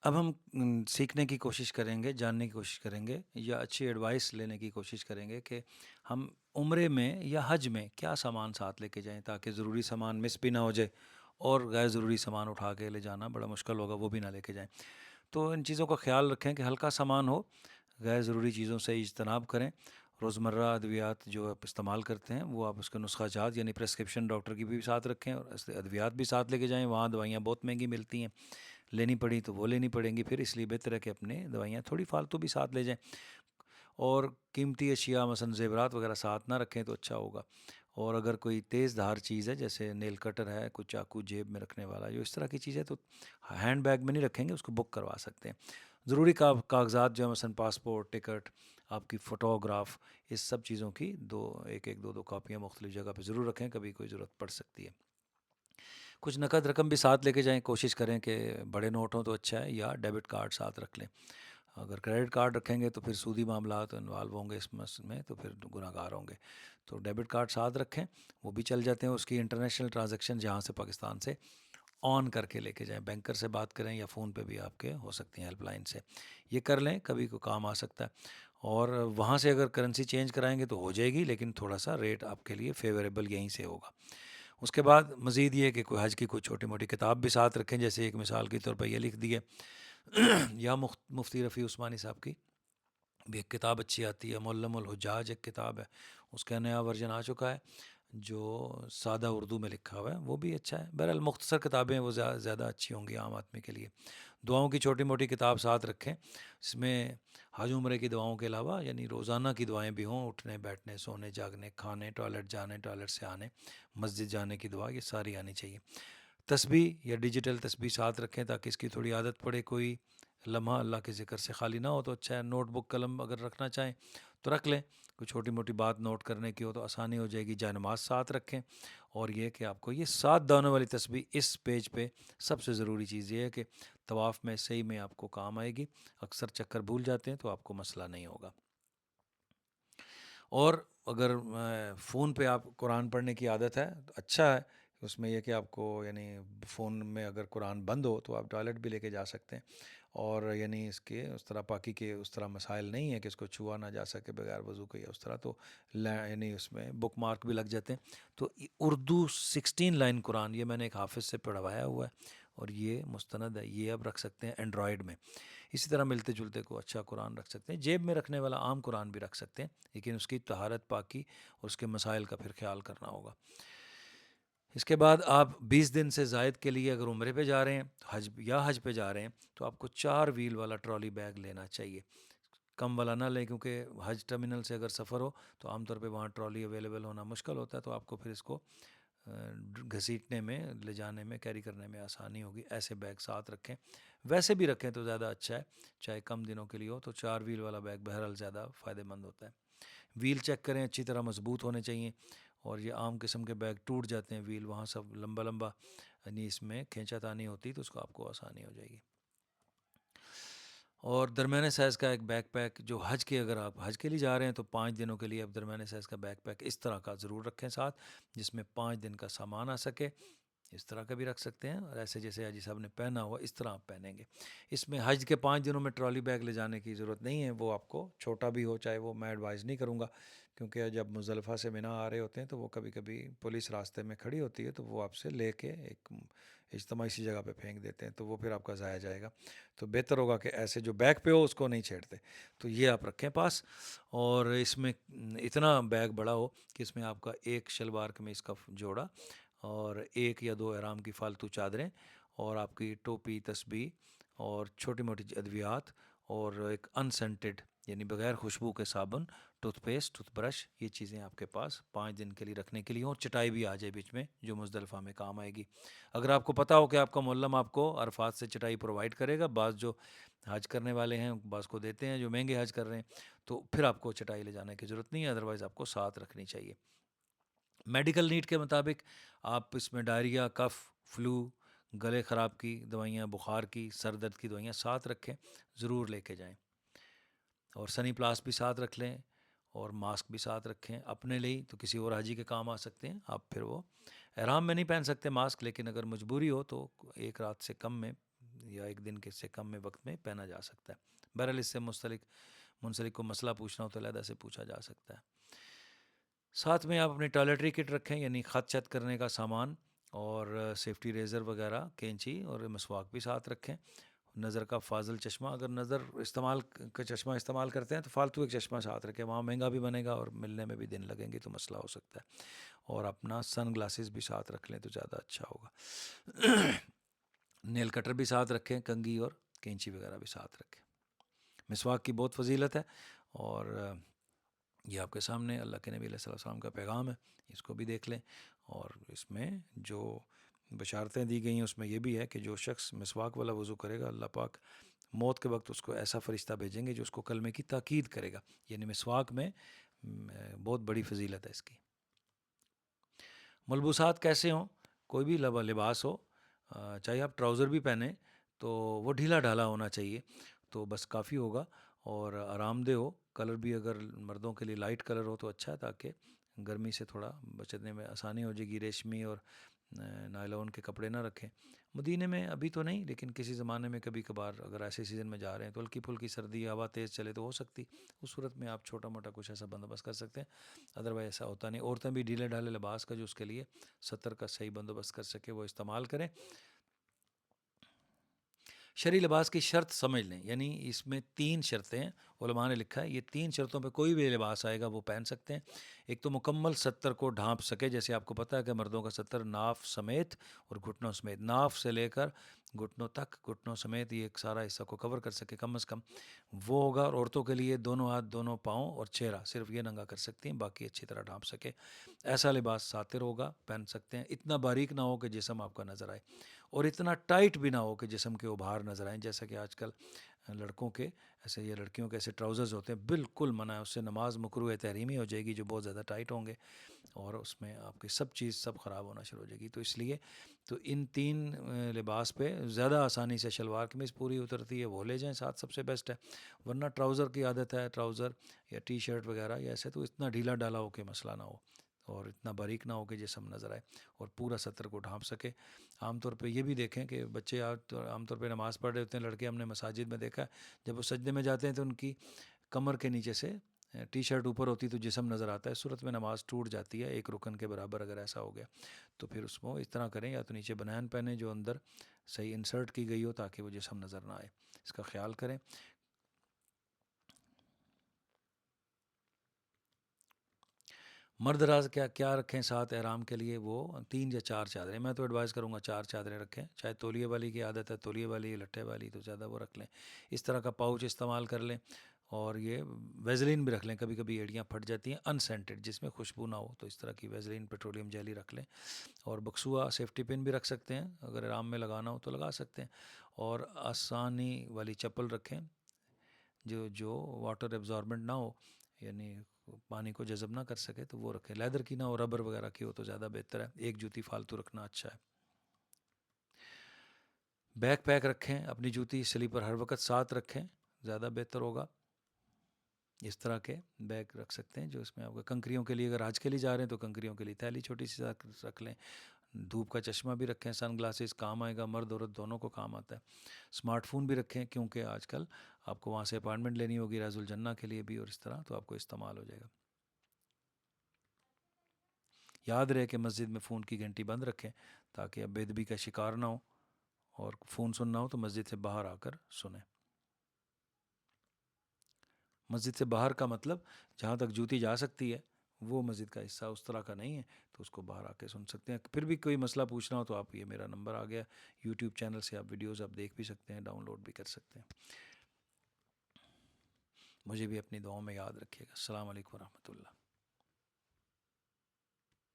اب ہم سیکھنے کی کوشش کریں گے، جاننے کی کوشش کریں گے یا اچھی ایڈوائس لینے کی کوشش کریں گے کہ ہم عمرے میں یا حج میں کیا سامان ساتھ لے کے جائیں تاکہ ضروری سامان مس بھی نہ ہو جائے، اور غیر ضروری سامان اٹھا کے لے جانا بڑا مشکل ہوگا، وہ بھی نہ لے کے جائیں۔ تو ان چیزوں کا خیال رکھیں کہ ہلکا سامان ہو، غیر ضروری چیزوں سے اجتناب کریں۔ روزمرہ ادویات جو آپ استعمال کرتے ہیں وہ آپ اس کے نسخہ جات یعنی پرسکرپشن ڈاکٹر کی بھی ساتھ رکھیں، اور ادویات بھی ساتھ لے کے جائیں۔ وہاں دوائیاں بہت مہنگی ملتی ہیں، لینی پڑی تو وہ لینی پڑیں گی پھر، اس لیے بہتر ہے کہ اپنے دوائیاں تھوڑی فالتو بھی ساتھ لے جائیں، اور قیمتی اشیاء مثلا زیورات وغیرہ ساتھ نہ رکھیں تو اچھا ہوگا۔ اور اگر کوئی تیز دھار چیز ہے جیسے نیل کٹر ہے، کوئی چاقو جیب میں رکھنے والا، جو اس طرح کی چیز ہے تو ہینڈ بیگ میں نہیں رکھیں گے، اس کو بک کروا سکتے ہیں۔ ضروری کاغذات جو ہے مثلا پاسپورٹ، ٹکٹ، آپ کی فوٹوگراف، اس سب چیزوں کی دو کاپیاں مختلف جگہ پہ ضرور رکھیں، کبھی کوئی ضرورت پڑ سکتی ہے۔ کچھ نقد رقم بھی ساتھ لے کے جائیں، کوشش کریں کہ بڑے نوٹ ہوں تو اچھا ہے، یا ڈیبٹ کارڈ ساتھ رکھ لیں۔ اگر کریڈٹ کارڈ رکھیں گے تو پھر سودی معاملات انوالو ہوں گے اس میں، تو پھر گناہ گار ہوں گے۔ تو ڈیبٹ کارڈ ساتھ رکھیں، وہ بھی چل جاتے ہیں، اس کی انٹرنیشنل ٹرانزیکشن جہاں سے پاکستان سے آن کر کے لے کے جائیں، بینکر سے بات کریں یا فون پہ بھی آپ کے ہو سکتی ہیں ہیلپ لائن سے، یہ کر لیں، کبھی کو کام آ سکتا ہے۔ اور وہاں سے اگر کرنسی چینج کرائیں گے تو ہو جائے گی، لیکن تھوڑا سا ریٹ آپ کے لیے فیوریبل یہیں سے ہوگا۔ اس کے بعد مزید یہ کہ کوئی حج کی کوئی چھوٹی موٹی کتاب بھی ساتھ رکھیں، جیسے ایک مثال کے طور پر یہ لکھ دی ہے یا مفتی رفیع عثمانی صاحب کی بھی ایک کتاب اچھی آتی ہے، معلم الحجاج ایک کتاب ہے، اس کا نیا ورژن آ چکا ہے جو سادہ اردو میں لکھا ہوا ہے، وہ بھی اچھا ہے۔ بہرحال مختصر کتابیں وہ زیادہ اچھی ہوں گی عام آدمی کے لیے۔ دعاؤں کی چھوٹی موٹی کتاب ساتھ رکھیں، اس میں حج عمرے کی دعاؤں کے علاوہ یعنی روزانہ کی دعائیں بھی ہوں، اٹھنے بیٹھنے، سونے جاگنے، کھانے، ٹوائلٹ جانے، ٹوائلٹ سے آنے، مسجد جانے کی دعا، یہ ساری آنی چاہیے۔ تسبیح یا ڈیجیٹل تسبیح ساتھ رکھیں تاکہ اس کی تھوڑی عادت پڑے، کوئی لمحہ اللہ کے ذکر سے خالی نہ ہو تو اچھا ہے۔ نوٹ بک قلم اگر رکھنا چاہیں تو رکھ لیں، کوئی چھوٹی موٹی بات نوٹ کرنے کی ہو تو آسانی ہو جائے گی۔ جائے نماز ساتھ رکھیں، اور یہ کہ آپ کو یہ 7 دانوں والی تسبیح اس پیج پہ سب سے ضروری چیز یہ ہے کہ طواف میں صحیح میں آپ کو کام آئے گی، اکثر چکر بھول جاتے ہیں تو آپ کو مسئلہ نہیں ہوگا۔ اور اگر فون پہ آپ قرآن پڑھنے کی عادت ہے تو اچھا ہے، اس میں یہ کہ آپ کو یعنی فون میں اگر قرآن بند ہو تو آپ ٹوائلٹ بھی لے کے جا سکتے ہیں، اور یعنی اس طرح پاکی کے اس طرح مسائل نہیں ہیں کہ اس کو چھوا نہ جا سکے بغیر وضو کے یا اس طرح، تو یعنی اس میں بک مارک بھی لگ جاتے ہیں۔ تو اردو 16 لائن قرآن یہ میں نے ایک حافظ سے پڑھوایا ہوا ہے، اور یہ مستند ہے، یہ اب رکھ سکتے ہیں اینڈرائڈ میں۔ اسی طرح ملتے جلتے کو اچھا قرآن رکھ سکتے ہیں، جیب میں رکھنے والا عام قرآن بھی رکھ سکتے ہیں، لیکن اس کی طہارت، پاکی اور اس کے مسائل کا پھر خیال کرنا ہوگا۔ اس کے بعد آپ 20 دن سے زائد کے لیے اگر عمرے پہ جا رہے ہیں حج پہ جا رہے ہیں تو آپ کو 4 ویل والا ٹرالی بیگ لینا چاہیے، کم والا نہ لیں، کیونکہ حج ٹرمینل سے اگر سفر ہو تو عام طور پہ وہاں ٹرالی اویلیبل ہونا مشکل ہوتا ہے، تو آپ کو پھر اس کو گھسیٹنے میں، لے جانے میں، کیری کرنے میں آسانی ہوگی۔ ایسے بیگ ساتھ رکھیں، ویسے بھی رکھیں تو زیادہ اچھا ہے، چاہے کم دنوں کے لیے ہو تو 4 ویل والا بیگ بہرحال زیادہ فائدہ مند ہوتا ہے۔ ویل چیک کریں، اچھی طرح مضبوط ہونے چاہیے، اور یہ عام قسم کے بیگ ٹوٹ جاتے ہیں، ویل وہاں سب لمبا لمبا یعنی اس میں کھینچا تانی ہوتی تو اس کو آپ کو آسانی ہو جائے گی۔ اور درمیانے سائز کا ایک بیک پیک جو اگر آپ حج کے لیے جا رہے ہیں تو 5 دنوں کے لیے آپ درمیانے سائز کا بیک پیک اس طرح کا ضرور رکھیں ساتھ، جس میں 5 دن کا سامان آ سکے۔ اس طرح کا بھی رکھ سکتے ہیں، اور ایسے جیسے حاجی صاحب نے پہنا ہوا اس طرح آپ پہنیں گے۔ اس میں حج کے 5 دنوں میں ٹرالی بیگ لے جانے کی ضرورت نہیں ہے، وہ آپ کو چھوٹا بھی ہو چاہے، وہ میں ایڈوائز نہیں کروں گا، کیونکہ جب مزدلفہ سے منی آ رہے ہوتے ہیں تو وہ کبھی کبھی پولیس راستے میں کھڑی ہوتی ہے تو وہ آپ سے لے کے ایک اجتماعی سی جگہ پہ پھینک دیتے ہیں، تو وہ پھر آپ کا ضائع جائے گا۔ تو بہتر ہوگا کہ ایسے جو بیگ پہ ہو اس کو نہیں چھیڑتے، تو یہ آپ رکھیں پاس۔ اور اس میں اتنا بیگ بڑا ہو کہ اس میں آپ کا ایک شلوار قمیص کا جوڑا، اور 1 یا 2 احرام کی فالتو چادریں، اور آپ کی ٹوپی، تسبیح، اور چھوٹی موٹی ادویات، اور ایک انسینٹڈ یعنی بغیر خوشبو کے صابن، ٹوتھ پیسٹ، ٹوتھ برش، یہ چیزیں آپ کے پاس 5 دن کے لیے رکھنے کے لیے ہوں۔ اور چٹائی بھی آ جائے بیچ میں جو مزدلفہ میں کام آئے گی۔ اگر آپ کو پتہ ہو کہ آپ کا معلم آپ کو عرفات سے چٹائی پرووائڈ کرے گا، بعض جو حج کرنے والے ہیں بعض کو دیتے ہیں جو مہنگے حج کر رہے ہیں، تو پھر آپ کو چٹائی لے جانے کی ضرورت نہیں ہے، ادروائز آپ کو ساتھ رکھنی چاہیے۔ میڈیکل نیڈ کے مطابق آپ اس میں ڈائریا، کف، فلو، گلے خراب کی دوائیاں، بخار کی، سر درد کی دوائیاں ساتھ رکھیں، ضرور لے کے جائیں۔ اور سنی پلاس بھی ساتھ رکھ لیں، اور ماسک بھی ساتھ رکھیں اپنے لیے، تو کسی اور حاجی کے کام آ سکتے ہیں، آپ پھر وہ احرام میں نہیں پہن سکتے ماسک، لیکن اگر مجبوری ہو تو 1 رات سے کم میں یا 1 دن کے سے کم میں وقت میں پہنا جا سکتا ہے۔ بہرحال اس سے منسلک کو مسئلہ پوچھنا ہو تو علیحدہ سے پوچھا جا سکتا ہے۔ ساتھ میں آپ اپنی ٹوائلٹری کٹ رکھیں، یعنی خط چت کرنے کا سامان اور سیفٹی ریزر وغیرہ، کینچی اور مسواک بھی ساتھ رکھیں۔ نظر کا فاضل چشمہ، اگر نظر کا چشمہ استعمال کرتے ہیں تو فالتو ایک چشمہ ساتھ رکھیں، وہاں مہنگا بھی بنے گا اور ملنے میں بھی دن لگیں گے تو مسئلہ ہو سکتا ہے۔ اور اپنا سن گلاسز بھی ساتھ رکھ لیں تو زیادہ اچھا ہوگا۔ نیل کٹر بھی ساتھ رکھیں، کنگھی اور کینچی وغیرہ بھی ساتھ رکھیں۔ مسواک کی بہت فضیلت ہے اور یہ آپ کے سامنے اللہ کے نبی علیہ السلام کا پیغام ہے، اس کو بھی دیکھ لیں۔ اور اس میں جو بشارتیں دی گئی ہیں اس میں یہ بھی ہے کہ جو شخص مسواک والا وضو کرے گا، اللہ پاک موت کے وقت اس کو ایسا فرشتہ بھیجیں گے جو اس کو کلمے کی تاکید کرے گا، یعنی مسواک میں بہت بڑی فضیلت ہے اس کی۔ ملبوسات کیسے ہوں؟ کوئی بھی لباس ہو، چاہے آپ ٹراؤزر بھی پہنیں تو وہ ڈھیلا ڈھالا ہونا چاہیے تو بس کافی ہوگا، اور آرام دہ ہو۔ کلر بھی اگر مردوں کے لیے لائٹ کلر ہو تو اچھا ہے، تاکہ گرمی سے تھوڑا بچنے میں آسانی ہو جائے گی۔ ریشمی اور نائلون کے کپڑے نہ رکھیں۔ مدینے میں ابھی تو نہیں، لیکن کسی زمانے میں کبھی کبھار اگر ایسے سیزن میں جا رہے ہیں تو ہلکی پھلکی سردی، ہوا تیز چلے تو ہو سکتی، اس صورت میں آپ چھوٹا موٹا کچھ ایسا بندوبست کر سکتے ہیں، ادروائز ایسا ہوتا نہیں۔ عورتیں بھی ڈھیلے ڈھالے لباس کا جو اس کے لیے ستر کا صحیح بندوبست کر سکے وہ استعمال کریں۔ شرعی لباس کی شرط سمجھ لیں، یعنی اس میں 3 شرطیں ہیں، علماء نے لکھا ہے یہ 3 شرطوں پہ کوئی بھی لباس آئے گا وہ پہن سکتے ہیں۔ ایک تو مکمل ستر کو ڈھانپ سکے، جیسے آپ کو پتہ ہے کہ مردوں کا ستر ناف سمیت اور گھٹنوں سمیت، ناف سے لے کر گھٹنوں تک، گھٹنوں سمیت یہ ایک سارا حصہ کو کور کر سکے کم از کم وہ ہوگا۔ اور عورتوں کے لیے دونوں ہاتھ، دونوں پاؤں اور چہرہ صرف یہ ننگا کر سکتی ہیں، باقی اچھی طرح ڈھانپ سکے، ایسا لباس ساتر ہوگا، پہن سکتے ہیں۔ اتنا باریک نہ ہو کہ جسم آپ کا نظر آئے، اور اتنا ٹائٹ بھی نہ ہو کہ جسم کے ابھار نظر آئیں، جیسا کہ آج کل لڑکوں کے ایسے یا لڑکیوں کے ایسے ٹراؤزرز ہوتے ہیں، بالکل منع ہے، اس سے نماز مکروہ تحریمی ہو جائے گی، جو بہت زیادہ ٹائٹ ہوں گے اور اس میں آپ کی سب چیز سب خراب ہونا شروع ہو جائے گی۔ تو اس لیے تو ان 3 لباس پہ زیادہ آسانی سے شلوار قمیض پوری اترتی ہے وہ لے جائیں ساتھ، سب سے بیسٹ ہے۔ ورنہ ٹراؤزر کی عادت ہے، ٹراؤزر یا ٹی شرٹ وغیرہ یا ایسے، تو اتنا ڈھیلا ڈالا ہو کہ مسئلہ نہ ہو اور اتنا باریک نہ ہو کہ جسم نظر آئے اور پورا ستر کو ڈھانپ سکے۔ عام طور پہ یہ بھی دیکھیں کہ بچے عام طور پہ نماز پڑھ رہے ہوتے ہیں، لڑکے ہم نے مساجد میں دیکھا ہے، جب وہ سجدے میں جاتے ہیں تو ان کی کمر کے نیچے سے ٹی شرٹ اوپر ہوتی تو جسم نظر آتا ہے، اس صورت میں نماز ٹوٹ جاتی ہے، ایک رکن کے برابر اگر ایسا ہو گیا تو پھر اس کو اس طرح کریں، یا تو نیچے بنیان پہنیں جو اندر صحیح انسرٹ کی گئی ہو تاکہ وہ جسم نظر نہ آئے، اس کا خیال کریں۔ مرد حضرات کیا رکھیں ساتھ احرام کے لیے؟ وہ 3 یا 4 چادریں، میں تو ایڈوائز کروں گا 4 چادریں رکھیں، چاہے تولیے والی کی عادت ہے تولیے والی، لٹھے والی تو زیادہ وہ رکھ لیں، اس طرح کا پاؤچ استعمال کر لیں۔ اور یہ ویزلین بھی رکھ لیں، کبھی کبھی ایڑیاں پھٹ جاتی ہیں ان سینٹڈ، جس میں خوشبو نہ ہو، تو اس طرح کی ویزلین پیٹرولیم جیلی رکھ لیں۔ اور بکسوا سیفٹی پن بھی رکھ سکتے ہیں، اگر احرام میں لگانا ہو تو لگا سکتے ہیں۔ اور آسانی والی چپل رکھیں جو واٹر ایبزاربنٹ نہ ہو، یعنی پانی کو جذب نہ کر سکے تو وہ رکھیں، لیدر کی نہ ہو، ربر وغیرہ کی ہو تو زیادہ بہتر ہے، ایک جوتی فالتو رکھنا اچھا ہے۔ بیک پیک رکھیں، اپنی جوتی سلیپر ہر وقت ساتھ رکھیں، زیادہ بہتر ہوگا۔ اس طرح کے بیگ رکھ سکتے ہیں جو اس میں آپ کو کنکریوں کے لیے، اگر حج کے لیے جا رہے ہیں تو کنکریوں کے لیے تھیلی چھوٹی سی رکھ لیں۔ دھوپ کا چشمہ بھی رکھیں، سن گلاسز کام آئے گا، مرد عورت دونوں کو کام آتا ہے۔ اسمارٹ فون بھی رکھیں، کیونکہ آج کل آپ کو وہاں سے اپائنٹمنٹ لینی ہوگی ریاض الجنہ کے لیے بھی، اور اس طرح تو آپ کو استعمال ہو جائے گا۔ یاد رہے کہ مسجد میں فون کی گھنٹی بند رکھیں تاکہ اب بے ادبی کا شکار نہ ہو، اور فون سننا ہو تو مسجد سے باہر آ کر سنیں۔ مسجد سے باہر کا مطلب جہاں تک جوتی جا سکتی ہے وہ مسجد کا حصہ اس طرح کا نہیں ہے، تو اس کو باہر آ کے سن سکتے ہیں۔ پھر بھی کوئی مسئلہ پوچھنا ہو تو آپ، یہ میرا نمبر آ گیا، یوٹیوب چینل سے آپ ویڈیوز آپ دیکھ بھی سکتے ہیں، ڈاؤن لوڈ بھی کر سکتے ہیں۔ مجھے بھی اپنی دعاؤں میں یاد رکھیے گا۔ السلام علیکم ورحمۃ اللہ۔